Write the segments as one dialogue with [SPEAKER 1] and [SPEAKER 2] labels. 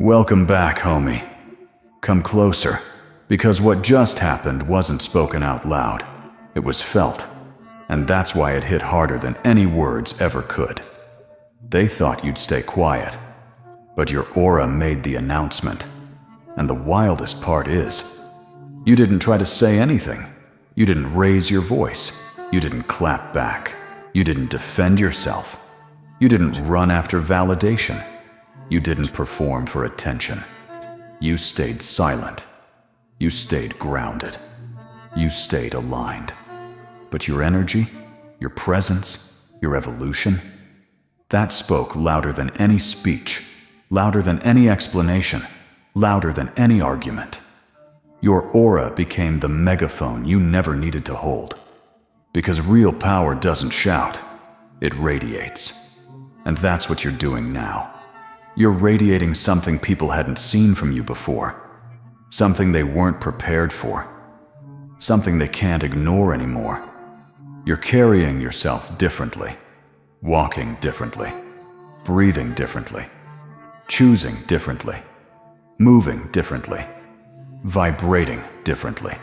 [SPEAKER 1] Welcome back, homie. Come closer, because what just happened wasn't spoken out loud. It was felt, and that's why it hit harder than any words ever could. They thought you'd stay quiet, but your aura made the announcement. And the wildest part is, you didn't try to say anything. You didn't raise your voice. You didn't clap back. You didn't defend yourself. You didn't run after validation. You didn't perform for attention. You stayed silent. You stayed grounded. You stayed aligned. But your energy, your presence, your evolution, that spoke louder than any speech, louder than any explanation, louder than any argument. Your aura became the megaphone you never needed to hold. Because real power doesn't shout, it radiates. And that's what you're doing now. You're radiating something people hadn't seen from you before. Something they weren't prepared for. Something they can't ignore anymore. You're carrying yourself differently. Walking differently. Breathing differently. Choosing differently. Moving differently. Vibrating differently.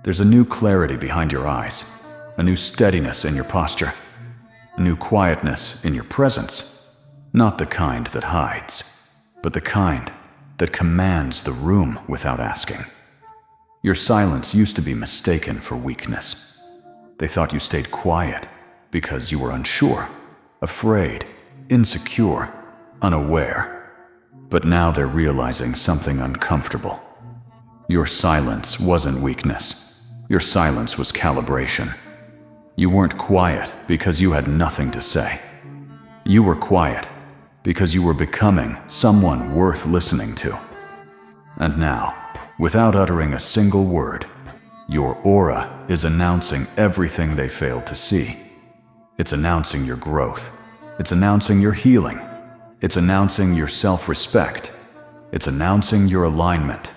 [SPEAKER 1] There's a new clarity behind your eyes. A new steadiness in your posture. A new quietness in your presence. Not the kind that hides, but the kind that commands the room without asking. Your silence used to be mistaken for weakness. They thought you stayed quiet because you were unsure, afraid, insecure, unaware. But now they're realizing something uncomfortable. Your silence wasn't weakness. Your silence was calibration. You weren't quiet because you had nothing to say. You were quiet because you were becoming someone worth listening to. And now, without uttering a single word, your aura is announcing everything they failed to see. It's announcing your growth. It's announcing your healing. It's announcing your self-respect. It's announcing your alignment.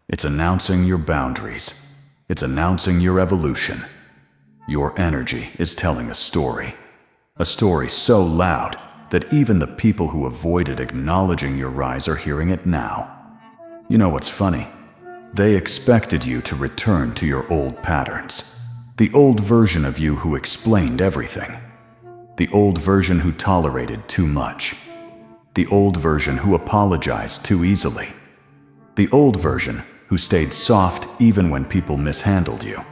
[SPEAKER 1] It's announcing your boundaries. It's announcing your evolution. Your energy is telling a story so loud that even the people who avoided acknowledging your rise are hearing it now. You know what's funny? They expected you to return to your old patterns. The old version of you who explained everything. The old version who tolerated too much. The old version who apologized too easily. The old version who stayed soft even when people mishandled you.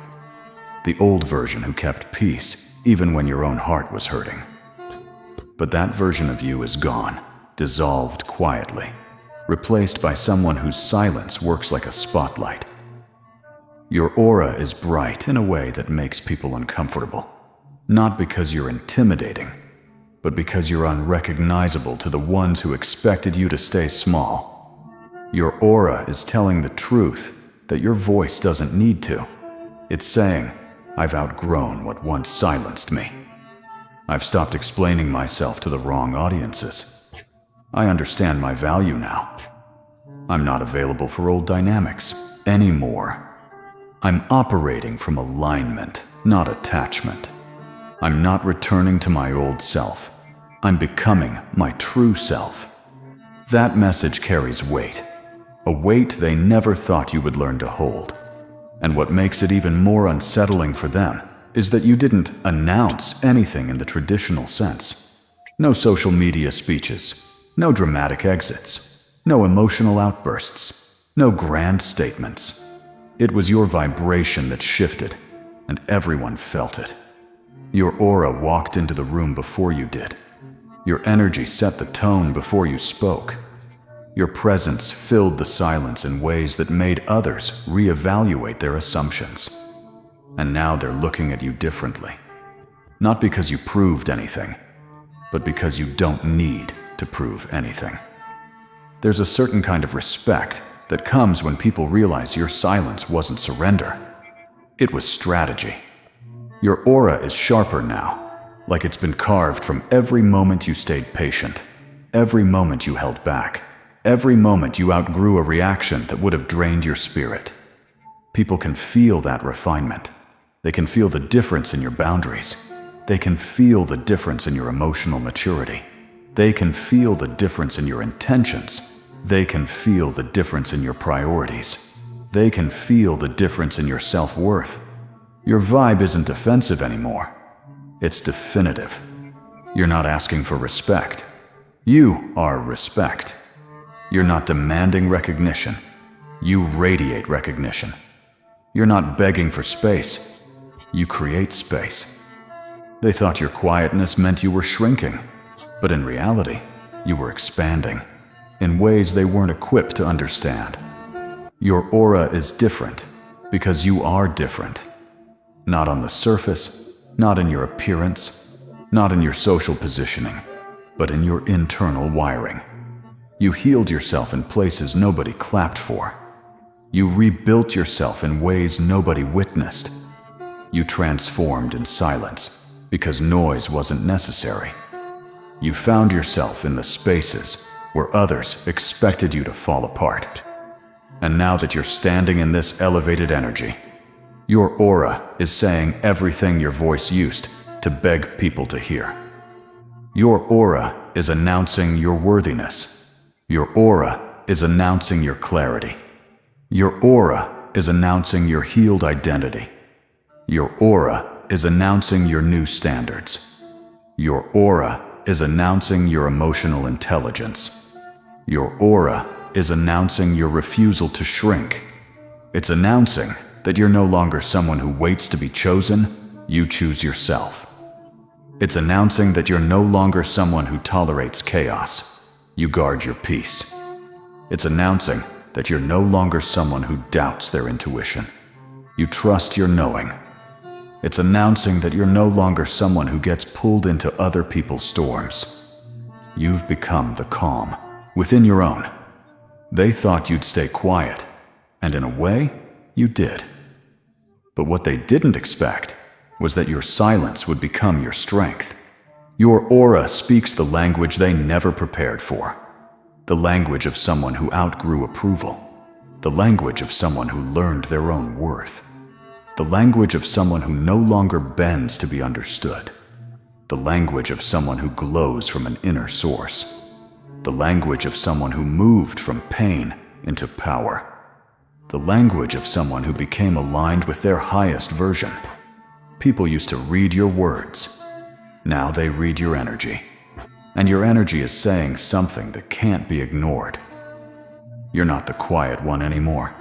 [SPEAKER 1] The old version who kept peace even when your own heart was hurting. But that version of you is gone, dissolved quietly, replaced by someone whose silence works like a spotlight. Your aura is bright in a way that makes people uncomfortable, not because you're intimidating, but because you're unrecognizable to the ones who expected you to stay small. Your aura is telling the truth that your voice doesn't need to. It's saying, I've outgrown what once silenced me. I've stopped explaining myself to the wrong audiences. I understand my value now. I'm not available for old dynamics anymore. I'm operating from alignment, not attachment. I'm not returning to my old self. I'm becoming my true self. That message carries weight, a weight they never thought you would learn to hold. And what makes it even more unsettling for them is that you didn't announce anything in the traditional sense. No social media speeches, no dramatic exits, no emotional outbursts, no grand statements. It was your vibration that shifted, and everyone felt it. Your aura walked into the room before you did. Your energy set the tone before you spoke. Your presence filled the silence in ways that made others reevaluate their assumptions. And now they're looking at you differently. Not because you proved anything, but because you don't need to prove anything. There's a certain kind of respect that comes when people realize your silence wasn't surrender. It was strategy. Your aura is sharper now, like it's been carved from every moment you stayed patient, every moment you held back. Every moment you outgrew a reaction that would have drained your spirit. People can feel that refinement. They can feel the difference in your boundaries. They can feel the difference in your emotional maturity. They can feel the difference in your intentions. They can feel the difference in your priorities. They can feel the difference in your self-worth. Your vibe isn't defensive anymore. It's definitive. You're not asking for respect. You are respect. You're not demanding recognition. You radiate recognition. You're not begging for space. You create space. They thought your quietness meant you were shrinking, but in reality, you were expanding in ways they weren't equipped to understand. Your aura is different because you are different. Not on the surface, not in your appearance, not in your social positioning, but in your internal wiring. You healed yourself in places nobody clapped for. You rebuilt yourself in ways nobody witnessed. You transformed in silence because noise wasn't necessary. You found yourself in the spaces where others expected you to fall apart. And now that you're standing in this elevated energy, your aura is saying everything your voice used to beg people to hear. Your aura is announcing your worthiness. Your aura is announcing your clarity. Your aura is announcing your healed identity. Your aura is announcing your new standards. Your aura is announcing your emotional intelligence. Your aura is announcing your refusal to shrink. It's announcing that you're no longer someone who waits to be chosen, you choose yourself. It's announcing that you're no longer someone who tolerates chaos, you guard your peace. It's announcing that you're no longer someone who doubts their intuition, you trust your knowing. It's announcing that you're no longer someone who gets pulled into other people's storms. You've become the calm within your own. They thought you'd stay quiet, and in a way, you did. But what they didn't expect was that your silence would become your strength. Your aura speaks the language they never prepared for. The language of someone who outgrew approval. The language of someone who learned their own worth. The language of someone who no longer bends to be understood. The language of someone who glows from an inner source. The language of someone who moved from pain into power. The language of someone who became aligned with their highest version. People used to read your words. Now they read your energy. And your energy is saying something that can't be ignored. You're not the quiet one anymore.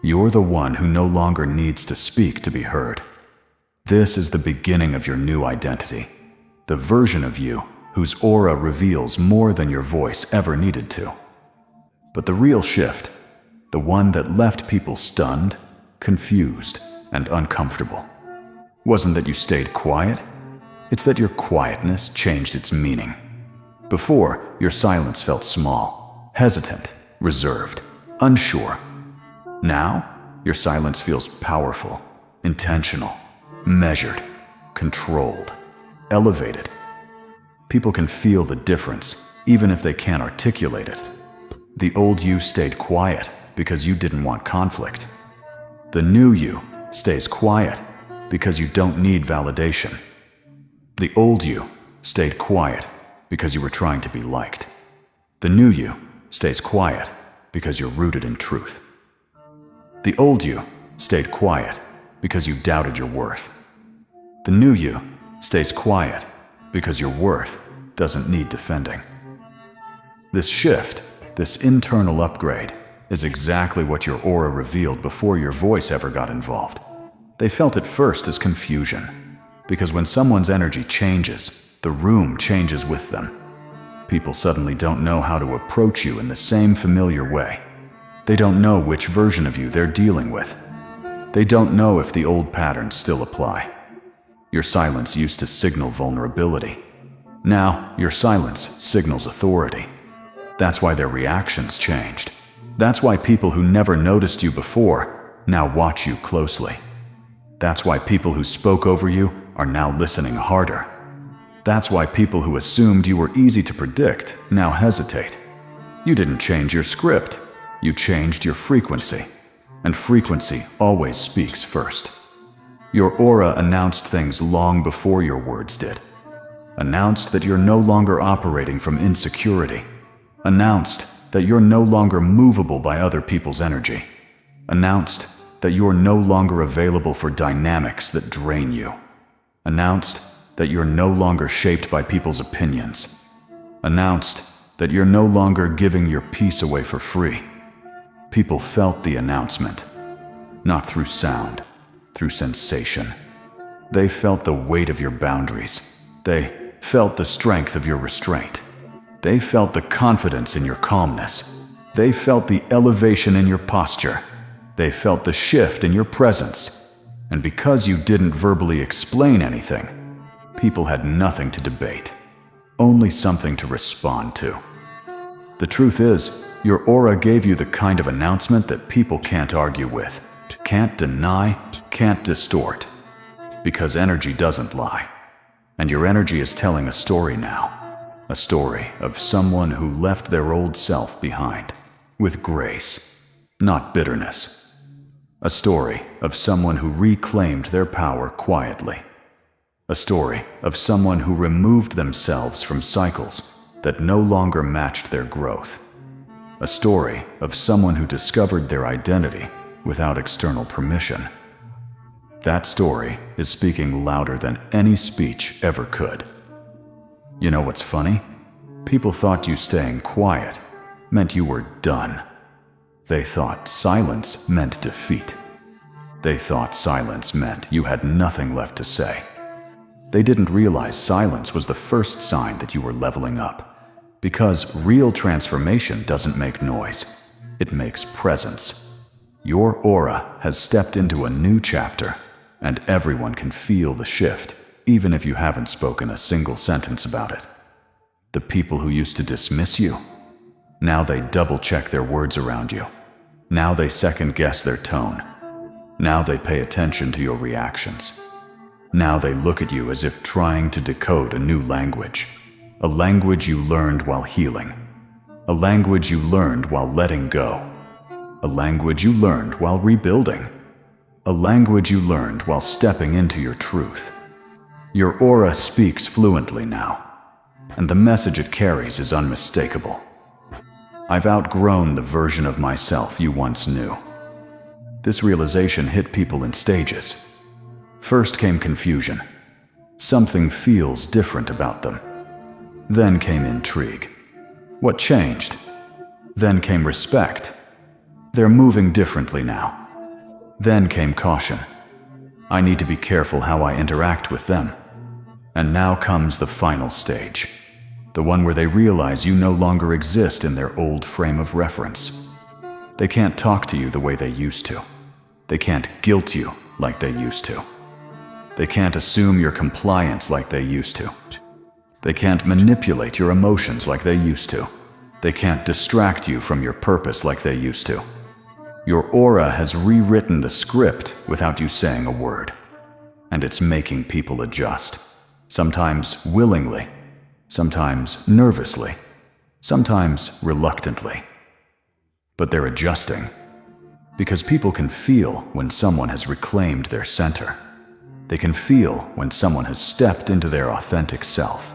[SPEAKER 1] You're the one who no longer needs to speak to be heard. This is the beginning of your new identity. The version of you whose aura reveals more than your voice ever needed to. But the real shift, the one that left people stunned, confused, and uncomfortable, wasn't that you stayed quiet, it's that your quietness changed its meaning. Before, your silence felt small, hesitant, reserved, unsure. Now, your silence feels powerful, intentional, measured, controlled, elevated. People can feel the difference, even if they can't articulate it. The old you stayed quiet because you didn't want conflict. The new you stays quiet because you don't need validation. The old you stayed quiet because you were trying to be liked. The new you stays quiet because you're rooted in truth. The old you stayed quiet because you doubted your worth. The new you stays quiet because your worth doesn't need defending. This shift, this internal upgrade, is exactly what your aura revealed before your voice ever got involved. They felt it first as confusion, because when someone's energy changes, the room changes with them. People suddenly don't know how to approach you in the same familiar way. They don't know which version of you they're dealing with. They don't know if the old patterns still apply. Your silence used to signal vulnerability. Now, your silence signals authority. That's why their reactions changed. That's why people who never noticed you before now watch you closely. That's why people who spoke over you are now listening harder. That's why people who assumed you were easy to predict now hesitate. You didn't change your script. You changed your frequency. And frequency always speaks first. Your aura announced things long before your words did. Announced that you're no longer operating from insecurity. Announced that you're no longer movable by other people's energy. Announced that you're no longer available for dynamics that drain you. Announced that you're no longer shaped by people's opinions. Announced that you're no longer giving your peace away for free. People felt the announcement, not through sound, through sensation. They felt the weight of your boundaries. They felt the strength of your restraint. They felt the confidence in your calmness. They felt the elevation in your posture. They felt the shift in your presence. And because you didn't verbally explain anything, people had nothing to debate, only something to respond to. The truth is, your aura gave you the kind of announcement that people can't argue with, can't deny, can't distort. Because energy doesn't lie. And your energy is telling a story now. A story of someone who left their old self behind, with grace, not bitterness. A story of someone who reclaimed their power quietly. A story of someone who removed themselves from cycles that no longer matched their growth. A story of someone who discovered their identity without external permission. That story is speaking louder than any speech ever could. You know what's funny? People thought you staying quiet meant you were done. They thought silence meant defeat. They thought silence meant you had nothing left to say. They didn't realize silence was the first sign that you were leveling up. Because real transformation doesn't make noise, it makes presence. Your aura has stepped into a new chapter, and everyone can feel the shift, even if you haven't spoken a single sentence about it. The people who used to dismiss you, now they double-check their words around you. Now they second-guess their tone. Now they pay attention to your reactions. Now they look at you as if trying to decode a new language. A language you learned while healing. A language you learned while letting go. A language you learned while rebuilding. A language you learned while stepping into your truth. Your aura speaks fluently now, and the message it carries is unmistakable. I've outgrown the version of myself you once knew. This realization hit people in stages. First came confusion. Something feels different about them. Then came intrigue. What changed? Then came respect. They're moving differently now. Then came caution. I need to be careful how I interact with them. And now comes the final stage. The one where they realize you no longer exist in their old frame of reference. They can't talk to you the way they used to. They can't guilt you like they used to. They can't assume your compliance like they used to. They can't manipulate your emotions like they used to. They can't distract you from your purpose like they used to. Your aura has rewritten the script without you saying a word. And it's making people adjust. Sometimes willingly. Sometimes nervously. Sometimes reluctantly. But they're adjusting. Because people can feel when someone has reclaimed their center. They can feel when someone has stepped into their authentic self.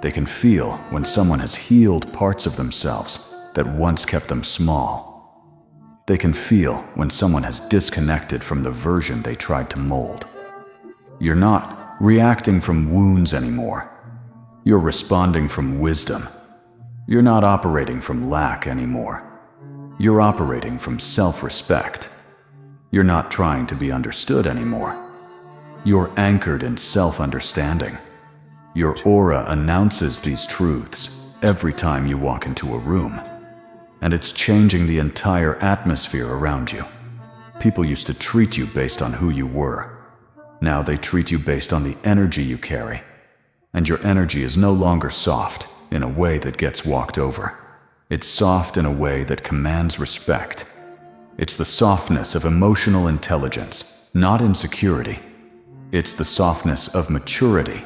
[SPEAKER 1] They can feel when someone has healed parts of themselves that once kept them small. They can feel when someone has disconnected from the version they tried to mold. You're not reacting from wounds anymore. You're responding from wisdom. You're not operating from lack anymore. You're operating from self-respect. You're not trying to be understood anymore. You're anchored in self-understanding. Your aura announces these truths every time you walk into a room. And it's changing the entire atmosphere around you. People used to treat you based on who you were. Now they treat you based on the energy you carry. And your energy is no longer soft in a way that gets walked over. It's soft in a way that commands respect. It's the softness of emotional intelligence, not insecurity. It's the softness of maturity,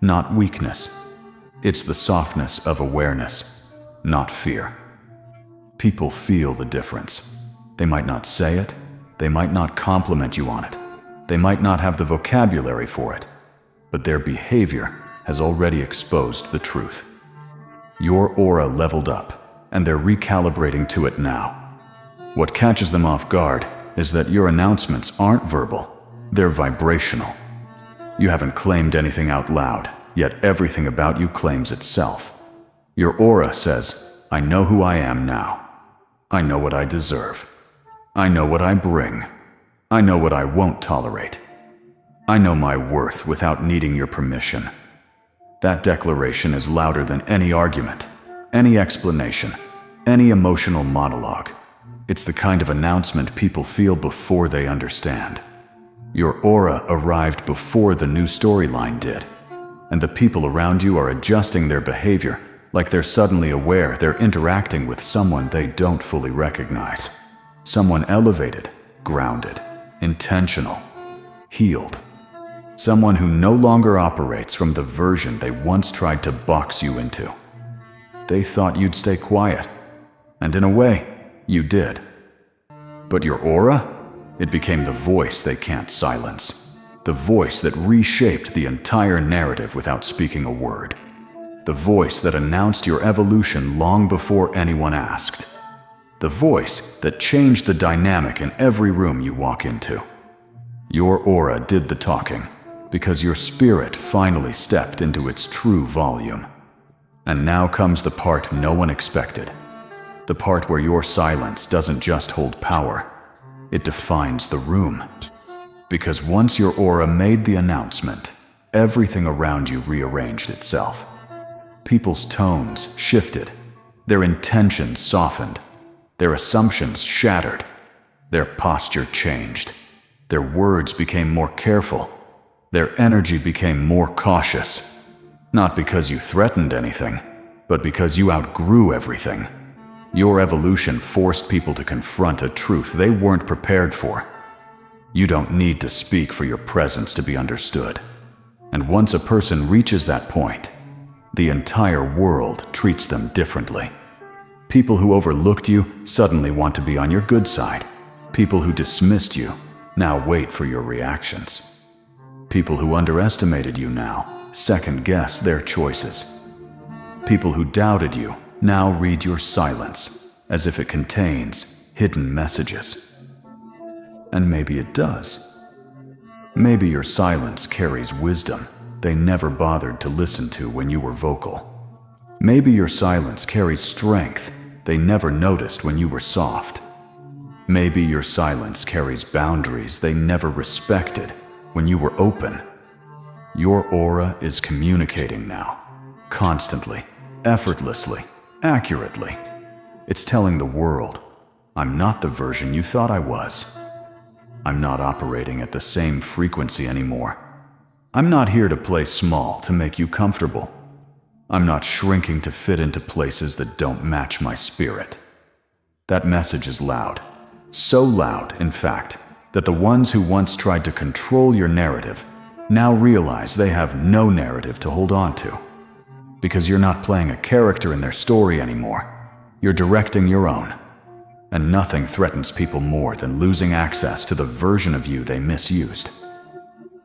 [SPEAKER 1] not weakness. It's the softness of awareness, not fear. People feel the difference. They might not say it. They might not compliment you on it. They might not have the vocabulary for it. But their behavior has already exposed the truth. Your aura leveled up. and they're recalibrating to it now. What catches them off guard is that your announcements aren't verbal, they're vibrational. You haven't claimed anything out loud, yet everything about you claims itself. Your aura says, I know who I am now. I know what I deserve. I know what I bring. I know what I won't tolerate. I know my worth without needing your permission. That declaration is louder than any argument, any explanation, any emotional monologue. It's the kind of announcement people feel before they understand. Your aura arrived before the new storyline did, and the people around you are adjusting their behavior like they're suddenly aware they're interacting with someone they don't fully recognize. Someone elevated, grounded, intentional, healed. Someone who no longer operates from the version they once tried to box you into. They thought you'd stay quiet, and in a way, you did. But your aura? It became the voice they can't silence. The voice that reshaped the entire narrative without speaking a word. The voice that announced your evolution long before anyone asked. The voice that changed the dynamic in every room you walk into. Your aura did the talking because your spirit finally stepped into its true volume. And now comes the part no one expected. The part where your silence doesn't just hold power, it defines the room. Because once your aura made the announcement, everything around you rearranged itself. People's tones shifted, their intentions softened, their assumptions shattered, their posture changed, their words became more careful, their energy became more cautious. Not because you threatened anything, but because you outgrew everything. Your evolution forced people to confront a truth they weren't prepared for. You don't need to speak for your presence to be understood. And once a person reaches that point, the entire world treats them differently. People who overlooked you suddenly want to be on your good side. People who dismissed you now wait for your reactions. People who underestimated you now second-guess their choices. People who doubted you now read your silence as if it contains hidden messages. And maybe it does. Maybe your silence carries wisdom they never bothered to listen to when you were vocal. Maybe your silence carries strength they never noticed when you were soft. Maybe your silence carries boundaries they never respected when you were open. Your aura is communicating now, constantly, effortlessly, accurately. It's telling the world, I'm not the version you thought I was. I'm not operating at the same frequency anymore. I'm not here to play small to make you comfortable. I'm not shrinking to fit into places that don't match my spirit. That message is loud. So loud, in fact, that the ones who once tried to control your narrative now realize they have no narrative to hold on to. Because you're not playing a character in their story anymore. You're directing your own. And nothing threatens people more than losing access to the version of you they misused.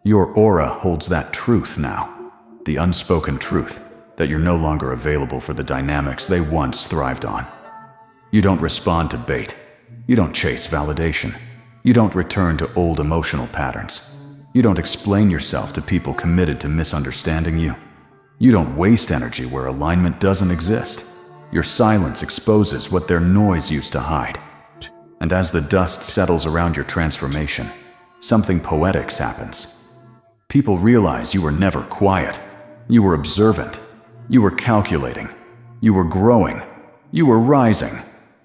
[SPEAKER 1] Your aura holds that truth now, the unspoken truth that you're no longer available for the dynamics they once thrived on. You don't respond to bait. You don't chase validation. You don't return to old emotional patterns. You don't explain yourself to people committed to misunderstanding you. You don't waste energy where alignment doesn't exist. Your silence exposes what their noise used to hide. And as the dust settles around your transformation, something poetic happens. People realize you were never quiet. You were observant. You were calculating. You were growing. You were rising.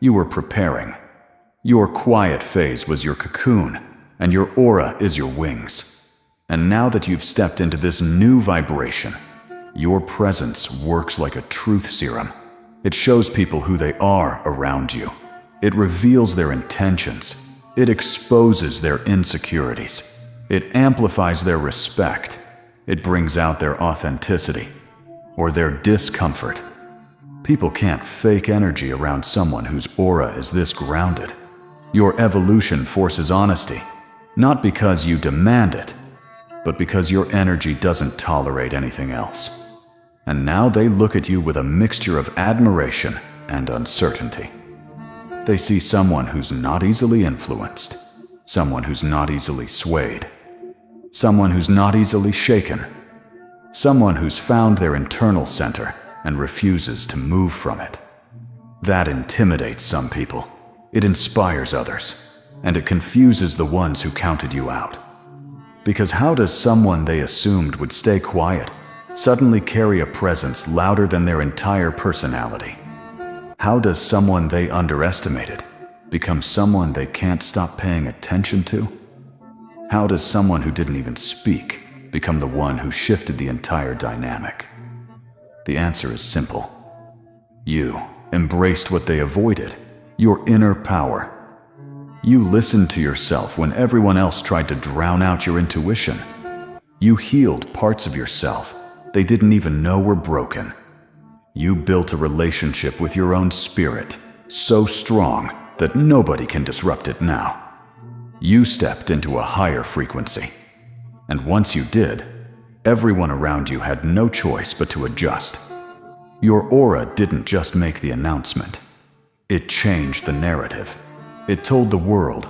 [SPEAKER 1] You were preparing. Your quiet phase was your cocoon, and your aura is your wings. And now that you've stepped into this new vibration, your presence works like a truth serum. It shows people who they are around you. It reveals their intentions. It exposes their insecurities. It amplifies their respect. It brings out their authenticity or their discomfort. People can't fake energy around someone whose aura is this grounded. Your evolution forces honesty, not because you demand it, but because your energy doesn't tolerate anything else. And now they look at you with a mixture of admiration and uncertainty. They see someone who's not easily influenced, someone who's not easily swayed, someone who's not easily shaken, someone who's found their internal center and refuses to move from it. That intimidates some people. It inspires others, and it confuses the ones who counted you out. Because how does someone they assumed would stay quiet suddenly carry a presence louder than their entire personality? How does someone they underestimated become someone they can't stop paying attention to? How does someone who didn't even speak become the one who shifted the entire dynamic? The answer is simple. You embraced what they avoided, your inner power. You listened to yourself when everyone else tried to drown out your intuition. You healed parts of yourself they didn't even know were broken. You built a relationship with your own spirit, so strong that nobody can disrupt it now. You stepped into a higher frequency. And once you did, everyone around you had no choice but to adjust. Your aura didn't just make the announcement. It changed the narrative. It told the world,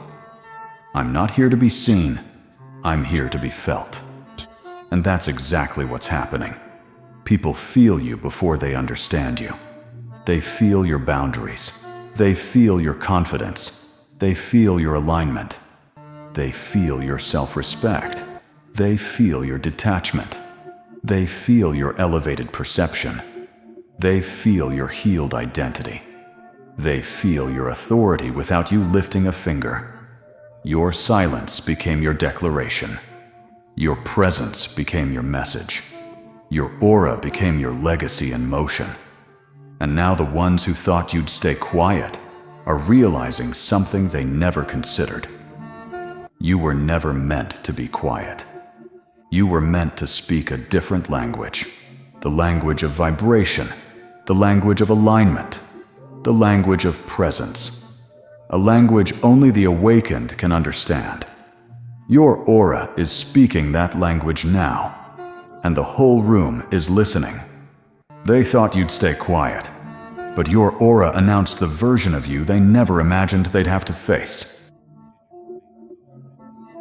[SPEAKER 1] I'm not here to be seen, I'm here to be felt. And that's exactly what's happening. People feel you before they understand you. They feel your boundaries. They feel your confidence. They feel your alignment. They feel your self-respect. They feel your detachment. They feel your elevated perception. They feel your healed identity. They feel your authority without you lifting a finger. Your silence became your declaration. Your presence became your message. Your aura became your legacy in motion. And now the ones who thought you'd stay quiet are realizing something they never considered. You were never meant to be quiet. You were meant to speak a different language, the language of vibration, the language of alignment, the language of presence, a language only the awakened can understand. Your aura is speaking that language now, and the whole room is listening. They thought you'd stay quiet, but your aura announced the version of you they never imagined they'd have to face.